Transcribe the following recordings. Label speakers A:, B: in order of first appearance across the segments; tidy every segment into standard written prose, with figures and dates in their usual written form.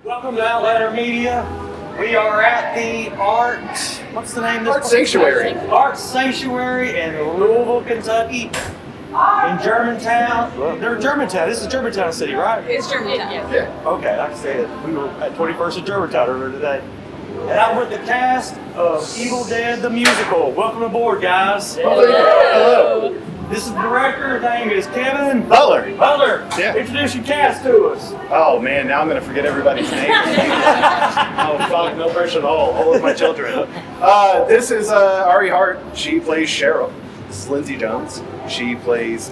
A: Welcome to Outlander Media. We are at the what's the name of this?
B: Art Sanctuary.
A: Art Sanctuary in Louisville, Kentucky. In Germantown. Well, they're in Germantown. This is Germantown City, right?
C: It's Germantown.
B: Yeah.
A: Okay, like I said, we were at 21st in Germantown earlier today. And I'm with the cast of Evil Dead the Musical. Welcome aboard, guys.
B: Hello.
A: This is the director. His name is Kevin
B: Butler.
A: Yeah. Introduce your cast to us.
B: Oh man, now I'm gonna forget everybody's name. Oh fuck, no pressure at all of my children. This is Ari Hart. She plays Cheryl. This is Lindsay Jones. She plays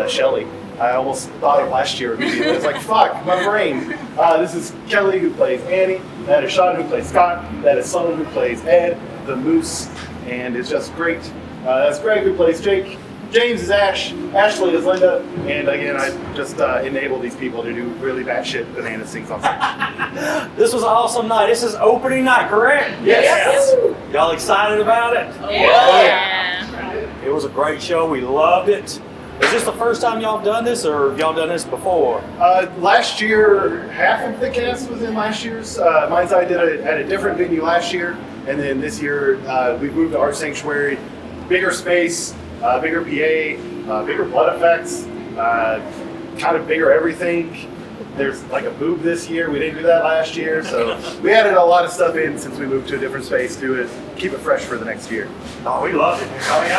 B: Shelly. I almost thought of last year immediately. I was like, fuck, my brain. This is Kelly, who plays Annie. That is Sean, who plays Scott. That is Sloan, who plays Ed, the Moose. And it's just great. That's Greg, who plays Jake. James is Ash. Ashley is Linda. And again, I just enable these people to do really batshit bananas things on stage.
A: This was an awesome night. This is opening night, correct?
B: Yes.
A: Y'all excited about it?
C: Yeah.
A: It was a great show. We loved it. Is this the first time y'all have done this, or have y'all done this before?
B: Last year, half of the cast was in last year's. Mine's I did it at a different venue last year, and then this year we moved to Art Sanctuary, bigger space, bigger PA, bigger blood effects, kind of bigger everything. There's like a boob this year. We didn't do that last year, so we added a lot of stuff in since we moved to a different space to keep it fresh for the next year.
A: Oh, we loved it. I mean,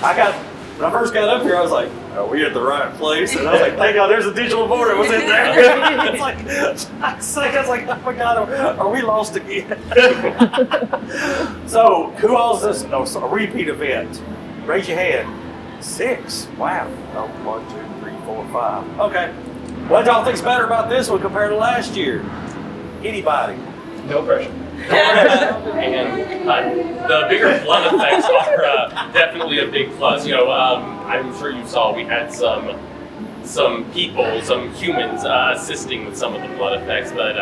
A: I got. When I first got up here, I was like, "Are we at the right place?" And I was like, "Thank God, there's a digital board. It was in there." It's like, I was like, "Oh my God, are we lost again?" So, who else is this? No, it's a repeat event. Raise your hand. 6. Wow. Oh, 1, 2, 3, 4, 5. Okay. What y'all think's better about this one compared to last year? Anybody?
B: No pressure.
D: And the bigger blood effects are definitely a big plus. You know, I'm sure you saw we had some people, some humans assisting with some of the blood effects, but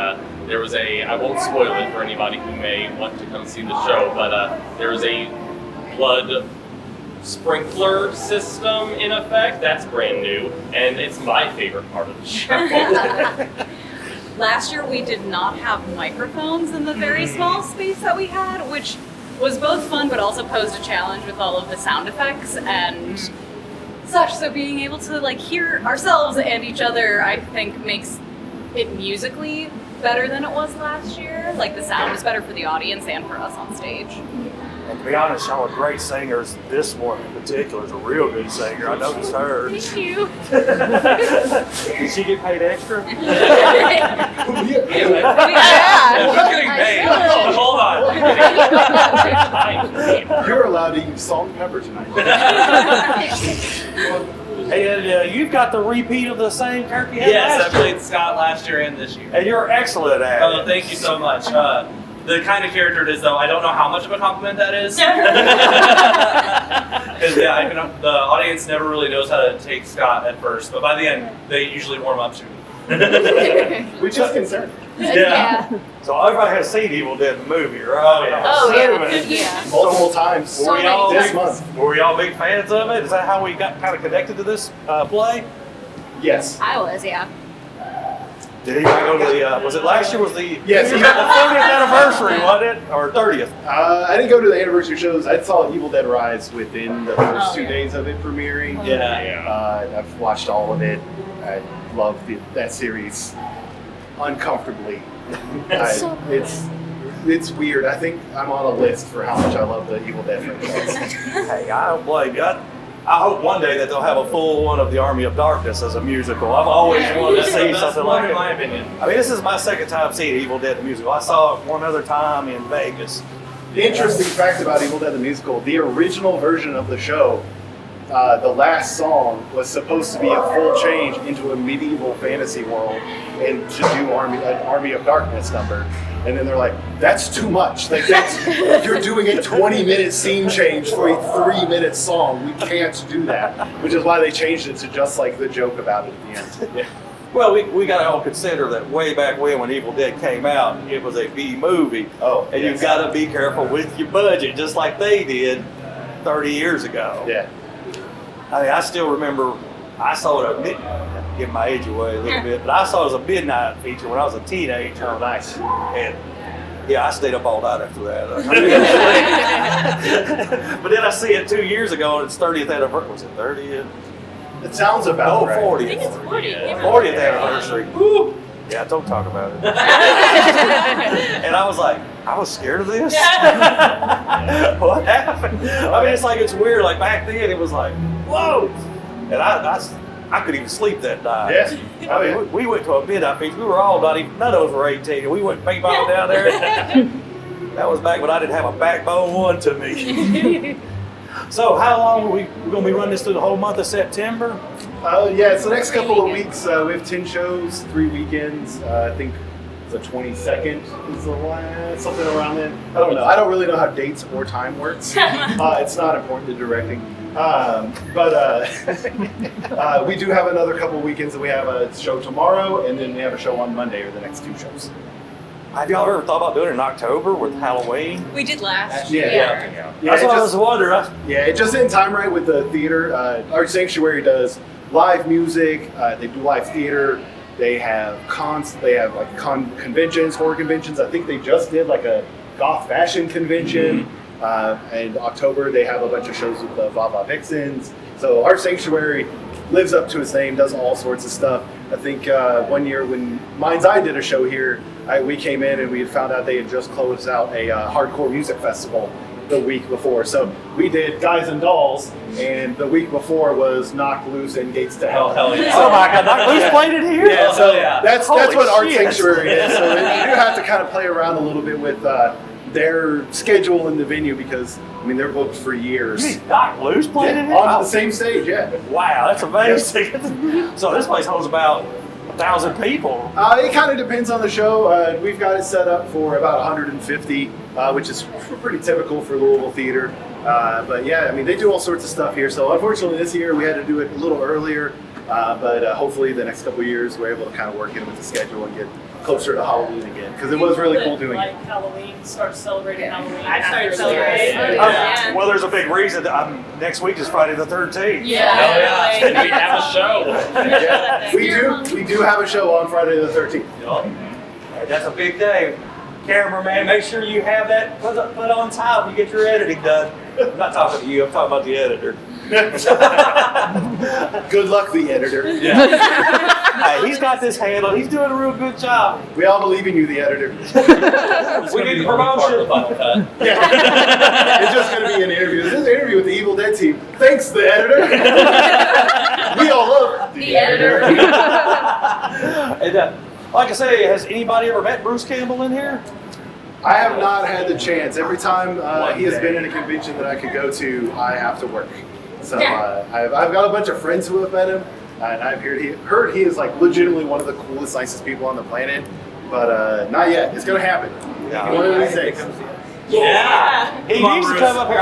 D: there was I won't spoil it for anybody who may want to come see the show, but there was a blood sprinkler system in effect. That's brand new, and it's my favorite part of the show.
C: Last year we did not have microphones in the very small space that we had, which was both fun but also posed a challenge with all of the sound effects and such. So being able to like hear ourselves and each other, I think makes it musically better than it was last year. Like the sound is better for the audience and for us on stage.
A: And to be honest, y'all are great singers. This one in particular is a real good singer. I noticed her.
C: Thank you.
A: Did she get paid extra?
C: Yeah.
D: Who's getting paid? Hold on.
B: You're allowed to use salt and pepper tonight.
A: And you've got the repeat of the same character you had
E: Yes, I
A: last year.
E: played Scott last year and this year.
A: And you're excellent at it.
E: Oh, thank you so much. The kind of character it is, though, I don't know how much of a compliment that is. Because the audience never really knows how to take Scott at first, but by the end, they usually warm up to him.
B: Which is concerned.
E: Yeah.
A: So everybody has seen Evil Dead the movie, right?
C: Oh, yeah.
A: Assuming.
C: Yeah.
B: Multiple times.
C: So
A: Were y'all
C: many
B: this month.
A: Were y'all big fans of it? Is that how we got kind of connected to this play?
B: Yes.
C: I was, yeah.
A: Did anybody go to the, was it last year was the
B: Yes.
A: the 40th anniversary, wasn't it? Or 30th?
B: I didn't go to the anniversary shows. I saw Evil Dead Rise within the first 2 days of it premiering. I've watched all of it. I love that series uncomfortably. It's weird. I think I'm on a list for how much I love the Evil Dead franchise.
A: Hey, I don't blame you. I hope one day that they'll have a full one of the Army of Darkness as a musical. I've always wanted to see something like it.
E: In my opinion.
A: I mean, this is my second time seeing Evil Dead the musical. I saw it one other time in Vegas.
B: The interesting fact about Evil Dead the musical, the original version of the show, the last song was supposed to be a full change into a medieval fantasy world and to do an Army of Darkness number. And then they're like, that's too much. Like, you're doing a 20-minute scene change for a 3-minute song. We can't do that. Which is why they changed it to just like the joke about it at the end. Yeah.
A: Well, we got to all consider that way back when Evil Dead came out, it was a B movie.
B: Oh,
A: and you've got to be careful with your budget, just like they did 30 years ago.
B: Yeah.
A: I mean, I still remember I saw it give my age away a little bit, but I saw it as a midnight feature when I was a teenager.
B: Oh, nice.
A: And yeah, I stayed up all night after that. But then I see it 2 years ago, and its 30th anniversary. Was it 30th?
B: It sounds about
A: No,
B: right.
A: 40th.
C: I think it's 40.
A: 40th anniversary. Woo! Yeah, don't talk about it. And I was like, I was scared of this. What happened? I mean, it's like it's weird. Like back then, it was like, whoa! And I couldn't even sleep that night.
B: Yes.
A: I mean, we went to a midnight feature. We were all not even. None of us were 18. And we went paintball down there. That was back when I didn't have a backbone one to me. So how long are we going to be running this through the whole month of September?
B: Yeah, it's the next couple of weeks. We have 10 shows, 3 weekends. I think the 22nd is the last, something around then. I don't know. I don't really know how dates or time works. It's not important to directing. But we do have another couple of weekends. We have a show tomorrow, and then we have a show on Monday, or the next 2 shows.
A: Have y'all ever thought about doing it in October with Halloween?
C: We did last
B: Yeah.
C: year.
A: That's what I was wondering.
B: Yeah, it just didn't time right with the theater. Our sanctuary does live music. They do live theater. They have conventions, horror conventions. I think they just did like a goth fashion convention. And October they have a bunch of shows with the Vava Vixens. So our sanctuary lives up to its name, does all sorts of stuff. I think one year when Mind's Eye did a show here, we came in and we had found out they had just closed out a hardcore music festival the week before. So we did Guys and Dolls, and the week before was Knocked Loose and Gates to Hell.
E: Hell yeah.
A: Oh my God! Who's played it here?
B: Yeah, so
E: yeah.
B: that's
A: Holy
B: what Art
A: shit.
B: Sanctuary is. So you do have to kind of play around a little bit with their schedule in the venue because I mean they're booked for years.
A: You mean Doc Lou's played it here?
B: On the same stage, yeah.
A: Wow, that's amazing. So this place holds about 1,000 people.
B: It kind of depends on the show. We've got it set up for about 150, which is pretty typical for Louisville theater. But yeah, I mean, they do all sorts of stuff here. So unfortunately this year we had to do it a little earlier. But hopefully the next couple of years we're able to kind of work in with the schedule and get closer to Halloween again. Because it was really cool doing it.
F: Halloween, start celebrating Halloween.
C: I started celebrating.
F: Yeah.
A: Well, there's a big reason that next week is Friday the 13th.
C: Yeah.
D: And we have a show.
B: Yeah, we do have a show on Friday the 13th.
A: That's a big day. Cameraman, make sure you have that put on time when you get your editing done. I'm not talking to you, I'm talking about the editor.
B: Good luck, the editor.
A: Hey, he's got this handled. He's doing a real good job.
B: We all believe in you, the editor.
A: We need the promotion.
B: Yeah. It's just going to be an interview. This is an interview with the Evil Dead team. Thanks, the editor. We all love
C: The editor.
A: And, like I say, has anybody ever met Bruce Campbell in here?
B: I have not had the chance. Every time he has been in a convention that I could go to, I have to work. So I've got a bunch of friends who have met him, and I've heard he is like legitimately one of the coolest, nicest people on the planet. But not yet. It's gonna happen.
A: Yeah.
B: One of these days.
A: Yeah. He
E: Come on,
A: needs to
E: Bruce.
A: come up here.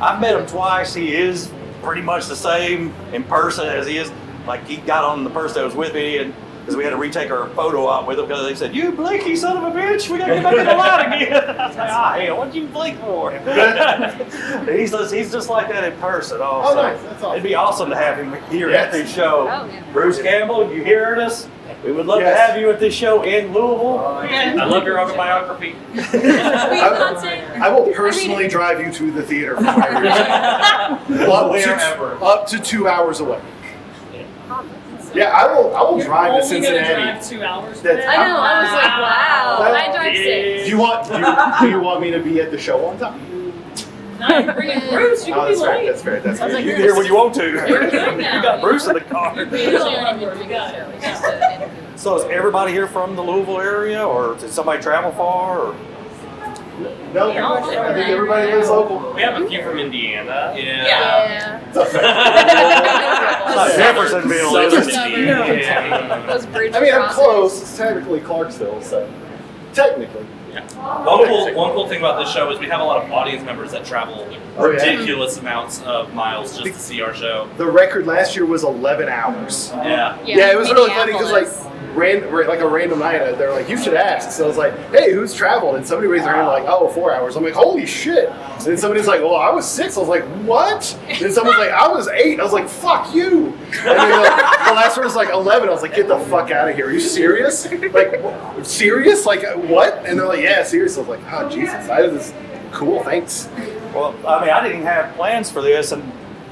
A: I've met him twice. He is pretty much the same in person as he is. Like he got on the person that was with me, and because we had to retake our photo op with him because they said, "You blinky son of a bitch, we gotta get back in the line again." I was like, hell, what'd you blink for? he's just like that in person also.
B: Oh, nice. That's awesome.
A: It'd be awesome to have him here
B: Yes.
A: at this show.
C: Oh, yeah.
A: Bruce Campbell, you hearing us? We would love to
B: Yes.
A: have you at this show in Louisville.
D: I love your autobiography.
B: I will personally drive you to the theater from where you're
E: Wherever.
B: up to 2 hours away. Yeah, I will drive to
F: Only
B: Cincinnati.
F: gonna drive 2 hours. for
B: That's-
F: that?
C: I know. I was like, wow.
B: Well,
C: I drive 6.
B: Do you want me to be at the show on time?
F: No, you're bringing Bruce. You
B: Oh,
F: can be
B: that's fair.
F: late.
B: That's fair. That's
C: I was
B: fair.
C: like,
A: You can hear when you want to.
F: You're good now.
A: You got Bruce in the car.
C: Usually only do 3
F: got it.
C: shows, just an interview.
A: So is everybody here from the Louisville area, or did somebody travel far? Or?
B: No, I think everybody lives local.
D: We have a few from Indiana.
C: Yeah.
A: It's not Jeffersonville, is
D: Southern
A: it?
D: Indiana.
C: Those bridge
B: I mean, I'm
C: crossings.
B: close. It's technically Clarksville, so technically.
E: One cool thing about this show is we have a lot of audience members that travel
B: Oh, yeah.
E: ridiculous amounts of miles just to see our show.
B: The record last year was 11 hours.
E: Yeah.
B: Yeah, it was really funny because like
C: Minneapolis.
B: like a random night, they're like, you should ask. So I was like, hey, who's traveled? And somebody raised their hand like, oh, 4 hours. I'm like, holy shit. And then somebody's like, well, I was 6. I was like, what? And then someone's like, I was 8. I was like, fuck you. And then the last one was like 11. I was like, get the fuck out of here. Are you serious? Like, serious? Like, what? And they're like, yeah, serious. I was like, oh, Jesus. That is cool. Thanks.
A: Well, I mean, I didn't have plans for this, and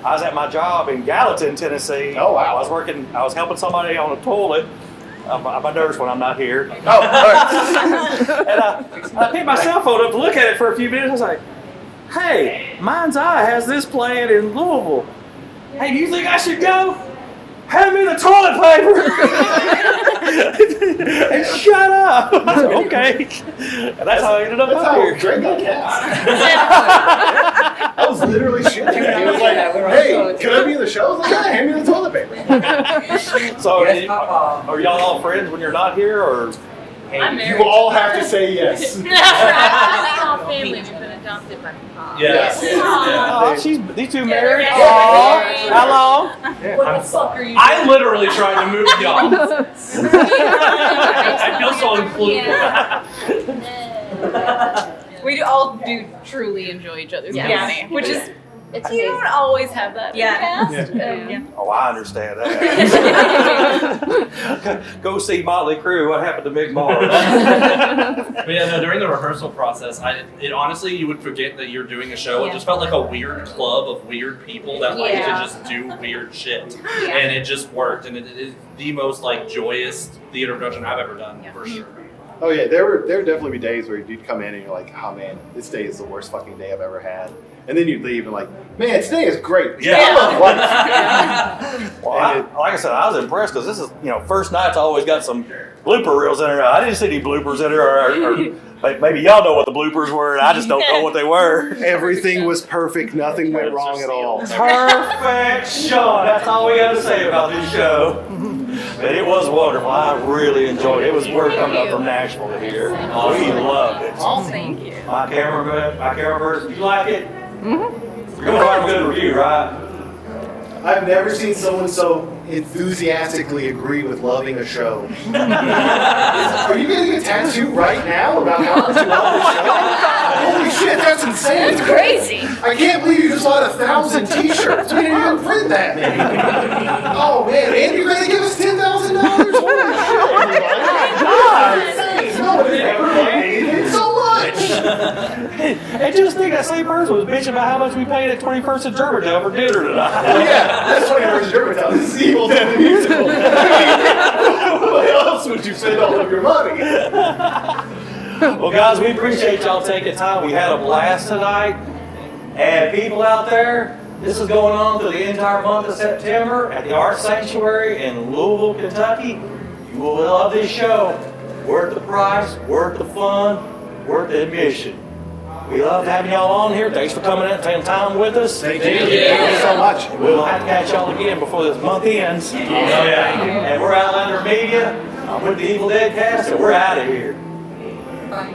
A: I was at my job in Gallatin, Tennessee.
B: Oh, wow.
A: I was helping somebody on a toilet. I'm a nurse when I'm not here.
B: Oh, all right.
A: And I picked my cell phone up to look at it for a few minutes. I was like, hey, Mind's Eye has this playing in Louisville. Hey, do you think I should go? Hand me the toilet paper and shut up. I said, okay. And that's how I ended up
B: That's
A: up
B: how
A: here.
B: Greg got cast. I was literally shitting. He was like, hey, can I be in the show? I was like, yeah, hand me the toilet paper.
A: So are y'all all friends when you're not here, or?
F: I'm married.
B: You all have to say yes.
G: Our family, we've been adopted by Pop.
E: Yes.
A: Oh, these two married.
G: Yeah,
A: Oh,
G: they're married.
A: how long?
F: What the fuck are you doing?
E: I literally tried to move y'all. I feel so included.
C: We all do truly enjoy each other's company, which is
G: It's
C: you don't always have that.
G: Yeah.
C: In the cast.
A: Oh, I understand that. Go see Motley Crue. What happened to Mick Mars?
E: But yeah, no, during the rehearsal process, it honestly, you would forget that you're doing a show. It
C: Yeah.
E: just felt like a weird club of weird people that like
G: Yeah.
E: to just do weird shit.
C: Yeah.
E: And it just worked. And it is the most like joyous theater production I've ever done, for sure.
B: Oh yeah, there would definitely be days where you'd come in and you're like, oh man, this day is the worst fucking day I've ever had. And then you'd leave and like, man, today is great.
E: Yeah.
B: I love life.
A: Well, like I said, I was impressed because this is, first night's always got some blooper reels in there. I didn't see any bloopers in there, or maybe y'all know what the bloopers were, and I just don't know what they were.
B: Everything was perfect. Nothing went wrong at all.
A: Perfection. That's all we got to say about this show. But it was wonderful. I really enjoyed it. It was worth coming up from Nashville to hear. We loved it.
C: Thank you.
A: My camera person, you like it? Mm-hmm. You're gonna write a good review, right?
B: I've never seen someone so enthusiastically agree with loving a show. Are you getting a tattoo right now about how much you love the show? Holy shit, that's insane!
G: That's crazy.
B: I can't believe you just bought 1,000 t-shirts. We didn't even print that many. Oh man, and you're gonna give us $10,000? Holy shit! No one has ever paid anything so much.
A: And just think that same person was bitching about how much we paid at 21st and Germantown for dinner tonight.
B: Oh yeah, that's 21st Germantown. This is Evil Dead the musical. What else would you spend all of your money?
A: Well, guys, we appreciate y'all taking time. We had a blast tonight. And people out there, this is going on through the entire month of September at the Art Sanctuary in Louisville, Kentucky. You will love this show. Worth the price, worth the fun, worth the admission. We love having y'all on here. Thanks for coming in and taking time with us.
B: Thank you so much.
A: We'll have to catch y'all again before this month ends.
E: Oh, yeah.
A: And we're Outlander Media. I'm with the Evil Dead cast, and we're out of here.
G: Bye.